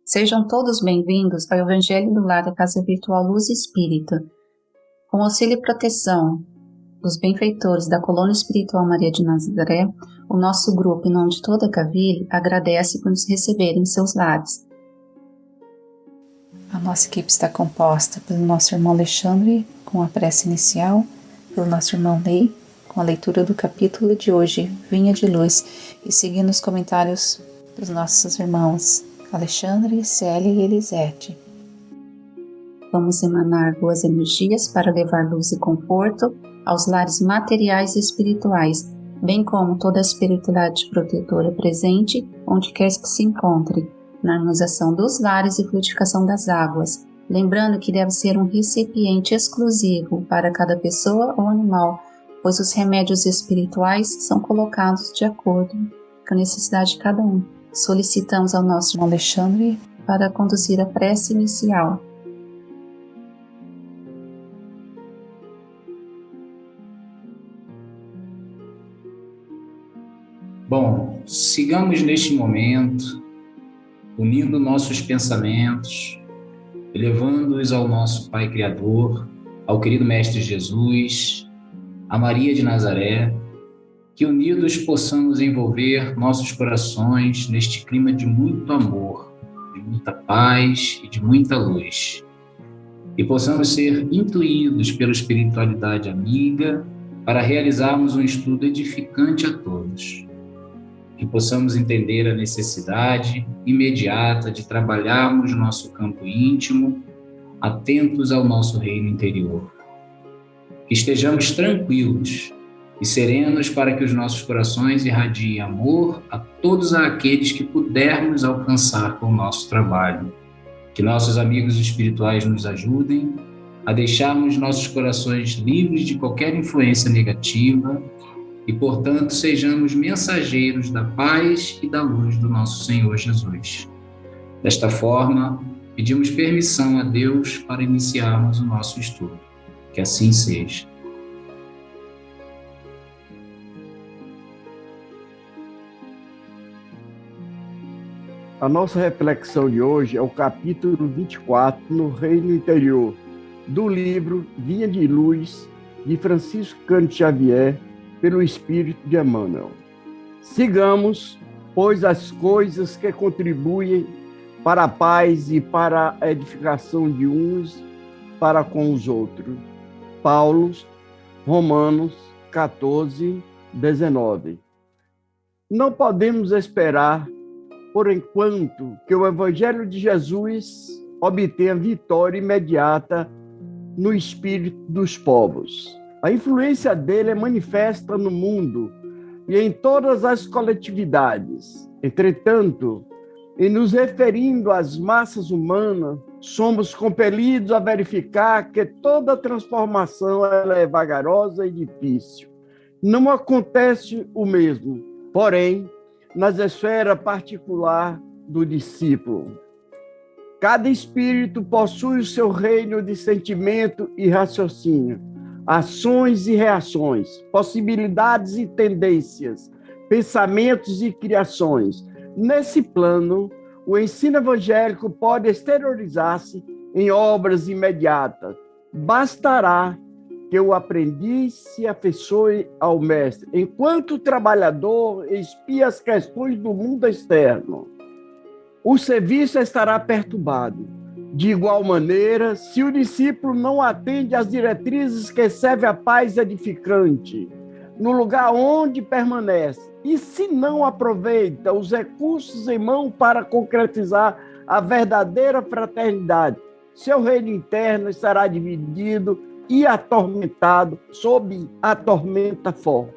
Sejam todos bem-vindos ao Evangelho do Lar da Casa Virtual Luz Espírita. Com auxílio e proteção dos benfeitores da Colônia Espiritual Maria de Nazaré, o nosso grupo, em nome de toda a Cavile, agradece por nos receberem em seus lares. A nossa equipe está composta pelo nosso irmão Alexandre, com a prece inicial, pelo nosso irmão Ney, com a leitura do capítulo de hoje, Vinha de Luz, e seguindo os comentários dos nossos irmãos Alexandre, Célia e Elisete. Vamos emanar boas energias para levar luz e conforto aos lares materiais e espirituais, bem como toda a espiritualidade protetora presente, onde quer que se encontre, na harmonização dos lares e fluidificação das águas, lembrando que deve ser um recipiente exclusivo para cada pessoa ou animal, pois os remédios espirituais são colocados de acordo com a necessidade de cada um. Solicitamos ao nosso irmão Alexandre para conduzir a prece inicial. Bom, sigamos neste momento, unindo nossos pensamentos, elevando-os ao nosso Pai Criador, ao querido Mestre Jesus, a Maria de Nazaré, que unidos possamos envolver nossos corações neste clima de muito amor, de muita paz e de muita luz. E possamos ser intuídos pela espiritualidade amiga para realizarmos um estudo edificante a todos. Que possamos entender a necessidade imediata de trabalharmos nosso campo íntimo, atentos ao nosso reino interior. Que estejamos tranquilos e serenos para que os nossos corações irradiem amor a todos aqueles que pudermos alcançar com o nosso trabalho. Que nossos amigos espirituais nos ajudem a deixarmos nossos corações livres de qualquer influência negativa e, portanto, sejamos mensageiros da paz e da luz do nosso Senhor Jesus. Desta forma, pedimos permissão a Deus para iniciarmos o nosso estudo. Que assim seja. A nossa reflexão de hoje é o capítulo 24, no Reino Interior, do livro Vinha de Luz, de Francisco Cândido Xavier, pelo Espírito de Emmanuel. Sigamos, pois, as coisas que contribuem para a paz e para a edificação de uns para com os outros. Paulo, Romanos 14, 19. Não podemos esperar por enquanto que o Evangelho de Jesus obtenha vitória imediata no espírito dos povos. A influência dele é manifesta no mundo e em todas as coletividades. Entretanto, em nos referindo às massas humanas, somos compelidos a verificar que toda transformação ela é vagarosa e difícil. Não acontece o mesmo, porém, nas esferas particular do discípulo. Cada espírito possui o seu reino de sentimento e raciocínio, ações e reações, possibilidades e tendências, pensamentos e criações. Nesse plano, o ensino evangélico pode exteriorizar-se em obras imediatas. Bastará que o aprendiz se afeiçoe ao mestre, enquanto o trabalhador expia as questões do mundo externo. O serviço estará perturbado. De igual maneira, se o discípulo não atende às diretrizes que servem à paz edificante, no lugar onde permanece, e se não aproveita os recursos em mão para concretizar a verdadeira fraternidade, seu reino interno estará dividido e atormentado sob a tormenta forte.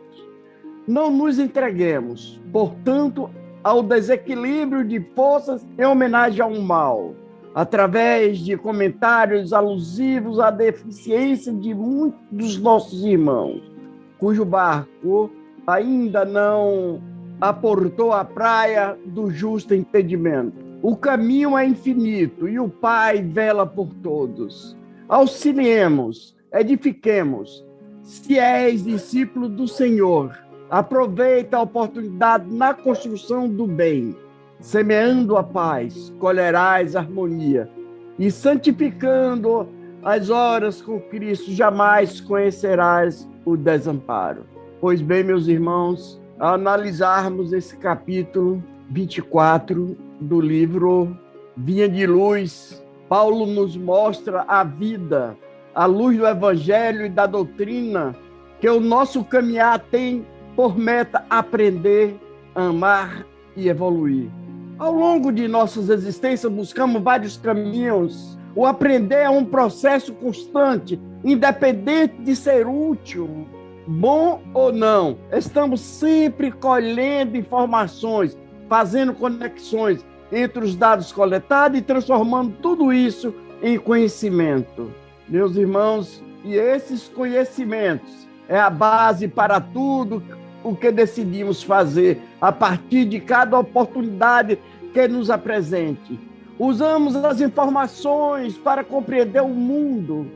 Não nos entreguemos, portanto, ao desequilíbrio de forças em homenagem ao mal, através de comentários alusivos à deficiência de muitos dos nossos irmãos, cujo barco ainda não aportou a praia do justo entendimento. O caminho é infinito e o Pai vela por todos. Auxiliemos edifiquemos. Se és discípulo do Senhor, aproveita a oportunidade na construção do bem. Semeando a paz, colherás harmonia. E santificando as horas com Cristo, jamais conhecerás o desamparo. Pois bem, meus irmãos, ao analisarmos esse capítulo 24 do livro Vinha de Luz, Paulo nos mostra a vida, à luz do Evangelho e da doutrina, que o nosso caminhar tem por meta aprender, amar e evoluir. Ao longo de nossas existências, buscamos vários caminhos. O aprender é um processo constante, independente de ser útil, bom ou não. Estamos sempre colhendo informações, fazendo conexões entre os dados coletados e transformando tudo isso em conhecimento. Meus irmãos, e esses conhecimentos é a base para tudo o que decidimos fazer a partir de cada oportunidade que nos apresente. Usamos as informações para compreender o mundo,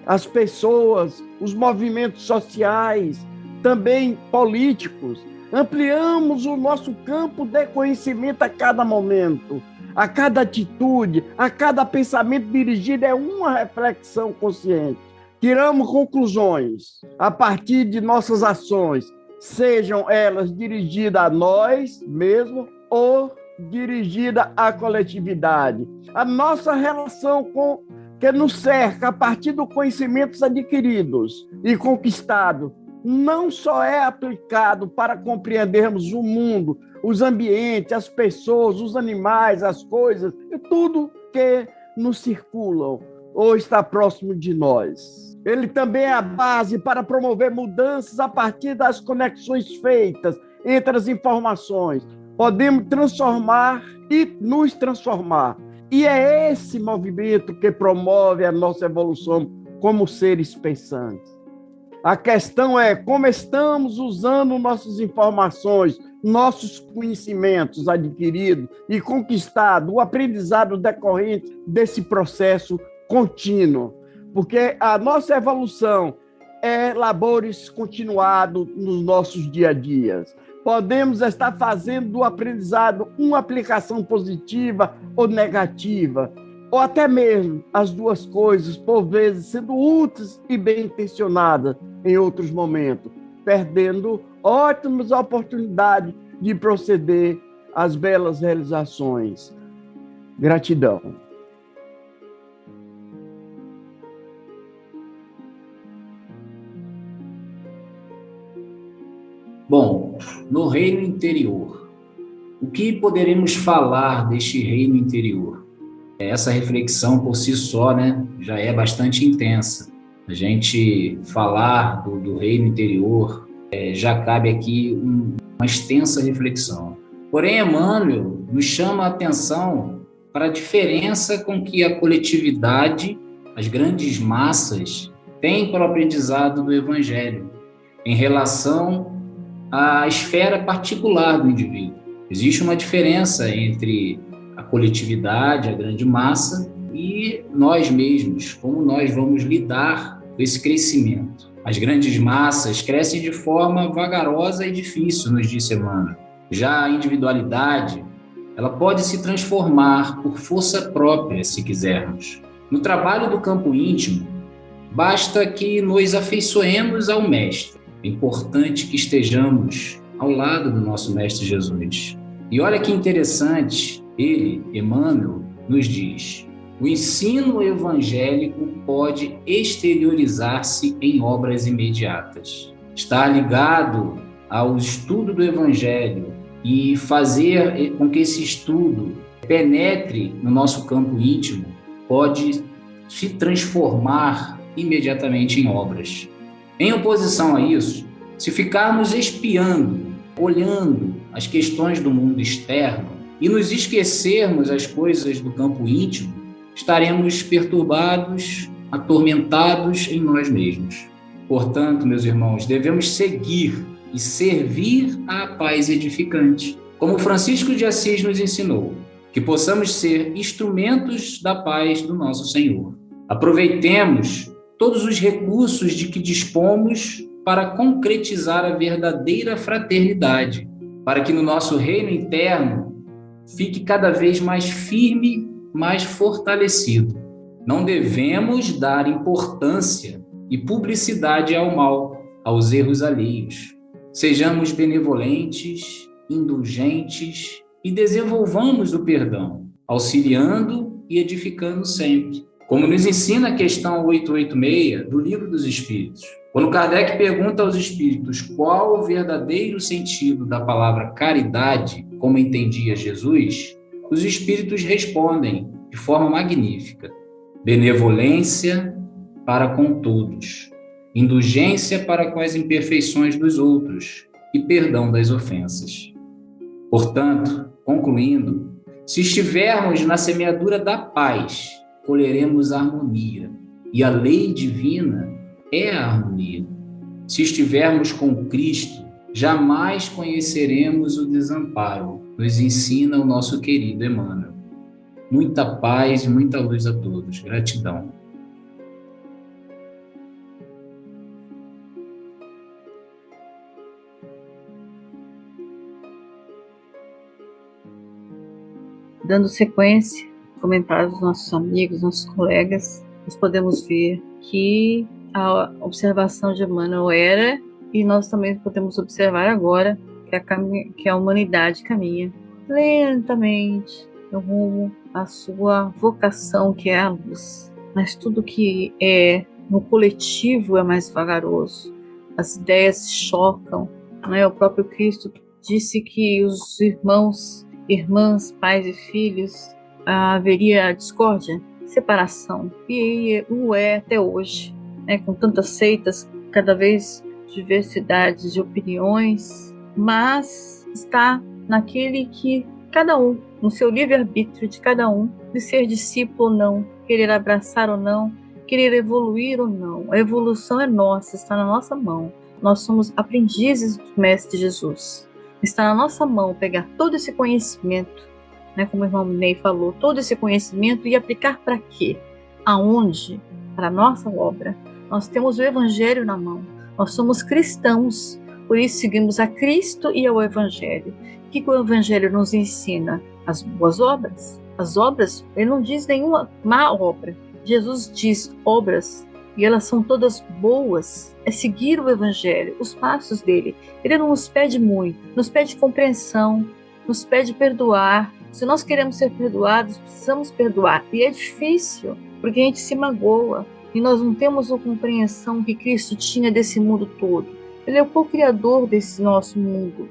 as pessoas, os movimentos sociais, também políticos. Ampliamos o nosso campo de conhecimento a cada momento, a cada atitude, a cada pensamento dirigido é uma reflexão consciente. Tiramos conclusões a partir de nossas ações, sejam elas dirigidas a nós mesmos ou dirigidas à coletividade. A nossa relação com que nos cerca a partir dos conhecimentos adquiridos e conquistados não só é aplicado para compreendermos o mundo, os ambientes, as pessoas, os animais, as coisas, e tudo que nos circulam ou está próximo de nós. Ele também é a base para promover mudanças a partir das conexões feitas entre as informações. Podemos transformar e nos transformar. E é esse movimento que promove a nossa evolução como seres pensantes. A questão é como estamos usando nossas informações, nossos conhecimentos adquiridos e conquistados, o aprendizado decorrente desse processo contínuo. Porque a nossa evolução é labores continuados nos nossos dia a dias. Podemos estar fazendo do aprendizado uma aplicação positiva ou negativa, ou até mesmo as duas coisas, por vezes, sendo úteis e bem intencionadas em outros momentos, perdendo ótimas oportunidades de proceder às belas realizações. Gratidão. Bom, no reino interior, o que poderemos falar deste reino interior? Essa reflexão por si só, já é bastante intensa. A gente falar do reino interior já cabe aqui uma extensa reflexão. Porém, Emmanuel nos chama a atenção para a diferença com que a coletividade, as grandes massas, têm para o aprendizado do Evangelho em relação à esfera particular do indivíduo. Existe uma diferença entre a coletividade, a grande massa, e nós mesmos, como nós vamos lidar com esse crescimento. As grandes massas crescem de forma vagarosa e difícil, nos disse Emmanuel. Já a individualidade, ela pode se transformar por força própria, se quisermos. No trabalho do campo íntimo, basta que nos afeiçoemos ao Mestre. É importante que estejamos ao lado do nosso Mestre Jesus. E olha que interessante, ele, Emmanuel, nos diz: o ensino evangélico pode exteriorizar-se em obras imediatas. Estar ligado ao estudo do Evangelho e fazer com que esse estudo penetre no nosso campo íntimo pode se transformar imediatamente em obras. Em oposição a isso, se ficarmos espiando, olhando as questões do mundo externo e nos esquecermos as coisas do campo íntimo, estaremos perturbados, atormentados em nós mesmos. Portanto, meus irmãos, devemos seguir e servir à paz edificante, como Francisco de Assis nos ensinou, que possamos ser instrumentos da paz do nosso Senhor. Aproveitemos todos os recursos de que dispomos para concretizar a verdadeira fraternidade, para que no nosso reino interno fique cada vez mais firme, mais fortalecido. Não devemos dar importância e publicidade ao mal, aos erros alheios. Sejamos benevolentes, indulgentes e desenvolvamos o perdão, auxiliando e edificando sempre. Como nos ensina a questão 886 do Livro dos Espíritos. Quando Kardec pergunta aos espíritos qual o verdadeiro sentido da palavra caridade, como entendia Jesus, os espíritos respondem de forma magnífica: benevolência para com todos, indulgência para com as imperfeições dos outros e perdão das ofensas. Portanto, concluindo, se estivermos na semeadura da paz, colheremos harmonia, e a lei divina é a harmonia. Se estivermos com Cristo, jamais conheceremos o desamparo, nos ensina o nosso querido Emmanuel. Muita paz e muita luz a todos. Gratidão. Dando sequência, comentários dos nossos amigos, nossos colegas, nós podemos ver que a observação de Emmanuel era, e nós também podemos observar agora, que a humanidade caminha lentamente no rumo à sua vocação, que é a luz. Mas tudo que é no coletivo é mais vagaroso. As ideias se chocam, né? O próprio Cristo disse que os irmãos, irmãs, pais e filhos, haveria discórdia, separação, e o é até hoje, né? Com tantas seitas, cada vez diversidade de opiniões, mas está naquele que cada um, no seu livre-arbítrio de cada um, de ser discípulo ou não, querer abraçar ou não, querer evoluir ou não. A evolução é nossa, está na nossa mão. Nós somos aprendizes do Mestre Jesus. Está na nossa mão pegar todo esse conhecimento, né, como o irmão Ney falou, todo esse conhecimento e aplicar para quê? Aonde? Para a nossa obra. Nós temos o Evangelho na mão. Nós somos cristãos, por isso seguimos a Cristo e ao Evangelho. O que o Evangelho nos ensina? As boas obras. As obras, ele não diz nenhuma má obra. Jesus diz obras, e elas são todas boas. É seguir o Evangelho, os passos dele. Ele não nos pede muito, nos pede compreensão, nos pede perdoar. Se nós queremos ser perdoados, precisamos perdoar. E é difícil, porque a gente se magoa. E nós não temos a compreensão que Cristo tinha desse mundo todo. Ele é o co-criador desse nosso mundo.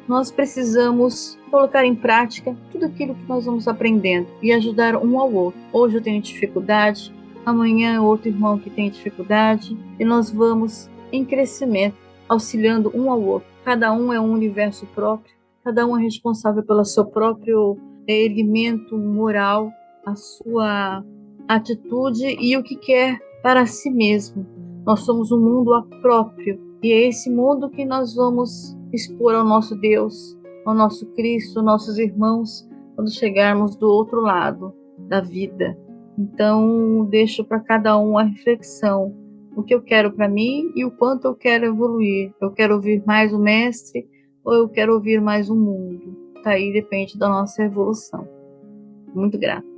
Nós precisamos colocar em prática tudo aquilo que nós vamos aprendendo e ajudar um ao outro. Hoje eu tenho dificuldade, amanhã é outro irmão que tem dificuldade, e nós vamos em crescimento, auxiliando um ao outro. Cada um é um universo próprio, cada um é responsável pelo seu próprio erguimento moral, a sua atitude e o que quer para si mesmo. Nós somos um mundo próprio, e é esse mundo que nós vamos expor ao nosso Deus, ao nosso Cristo, aos nossos irmãos, quando chegarmos do outro lado da vida. Então, deixo para cada um a reflexão, o que eu quero para mim e o quanto eu quero evoluir. Eu quero ouvir mais o Mestre ou eu quero ouvir mais o mundo? Tá aí, depende da nossa evolução. Muito grata.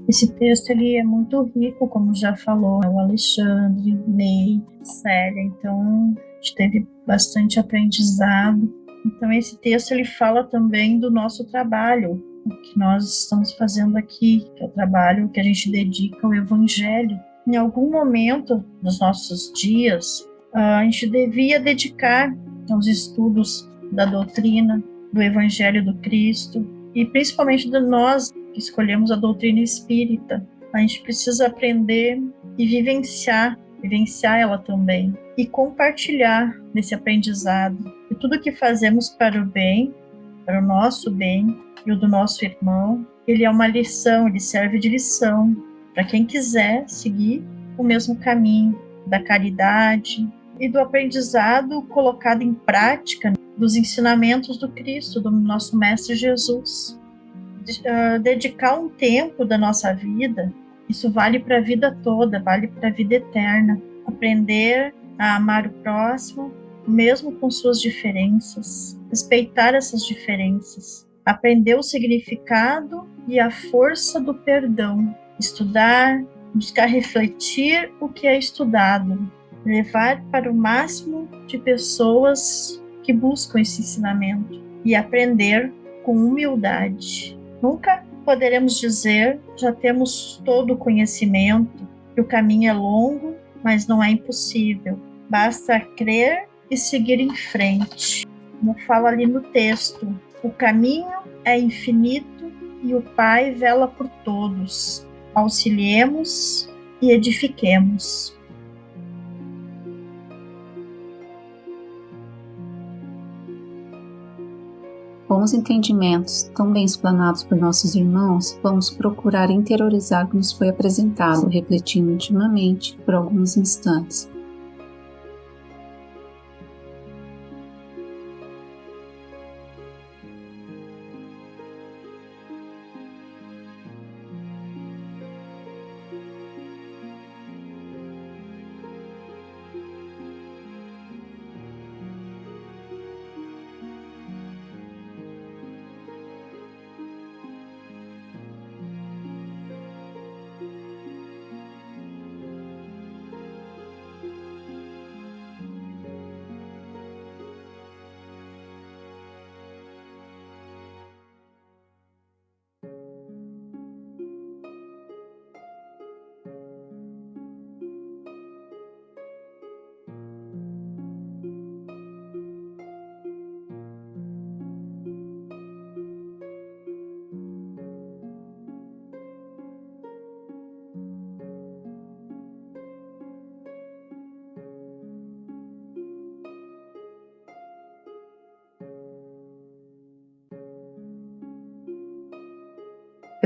Esse texto ele é muito rico, como já falou o Alexandre, Ney, Célia, então a gente teve bastante aprendizado. Então esse texto ele fala também do nosso trabalho, o que nós estamos fazendo aqui, que é o trabalho que a gente dedica ao Evangelho. Em algum momento dos nossos dias, a gente devia dedicar aos estudos da doutrina, do Evangelho do Cristo, e principalmente de nós que escolhemos a doutrina espírita. A gente precisa aprender e vivenciar ela também, e compartilhar desse aprendizado. E tudo que fazemos para o bem, para o nosso bem e o do nosso irmão, ele é uma lição, ele serve de lição para quem quiser seguir o mesmo caminho da caridade e do aprendizado colocado em prática dos ensinamentos do Cristo, do nosso Mestre Jesus. Dedicar um tempo da nossa vida, isso vale para a vida toda, vale para a vida eterna. Aprender a amar o próximo, mesmo com suas diferenças, respeitar essas diferenças, aprender o significado e a força do perdão, estudar, buscar refletir o que é estudado, levar para o máximo de pessoas que buscam esse ensinamento e aprender com humildade. Nunca poderemos dizer, já temos todo o conhecimento, que o caminho é longo, mas não é impossível. Basta crer e seguir em frente. Como fala ali no texto, o caminho é infinito e o Pai vela por todos. Auxiliemos e edifiquemos. Com os entendimentos tão bem explanados por nossos irmãos, vamos procurar interiorizar o que nos foi apresentado, refletindo intimamente por alguns instantes.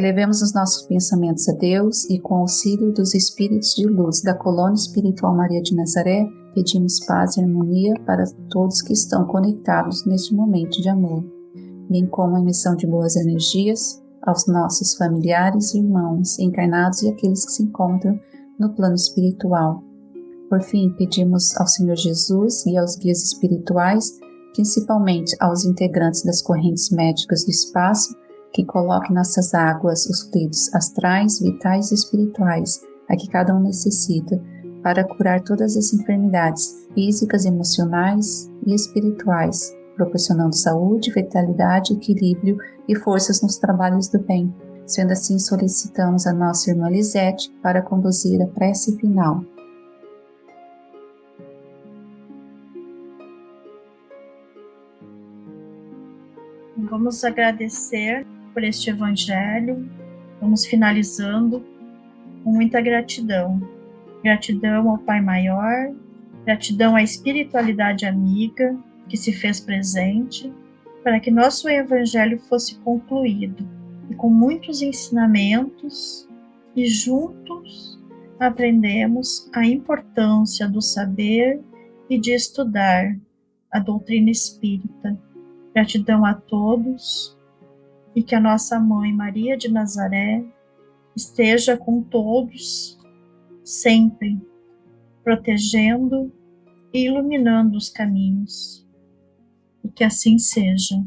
Elevemos os nossos pensamentos a Deus e, com o auxílio dos espíritos de luz da colônia espiritual Maria de Nazaré, pedimos paz e harmonia para todos que estão conectados neste momento de amor, bem como a emissão de boas energias aos nossos familiares e irmãos encarnados e aqueles que se encontram no plano espiritual. Por fim, pedimos ao Senhor Jesus e aos guias espirituais, principalmente aos integrantes das correntes médicas do espaço, que coloque nessas águas os fluidos astrais, vitais e espirituais, a que cada um necessita, para curar todas as enfermidades físicas, emocionais e espirituais, proporcionando saúde, vitalidade, equilíbrio e forças nos trabalhos do bem. Sendo assim, solicitamos a nossa irmã Lisete para conduzir a prece final. Vamos agradecer por este evangelho. Vamos finalizando com muita gratidão. Gratidão ao Pai Maior, gratidão à espiritualidade amiga que se fez presente para que nosso evangelho fosse concluído e com muitos ensinamentos, e juntos aprendemos a importância do saber e de estudar a doutrina espírita. Gratidão a todos e que a nossa Mãe Maria de Nazaré esteja com todos, sempre, protegendo e iluminando os caminhos. E que assim seja.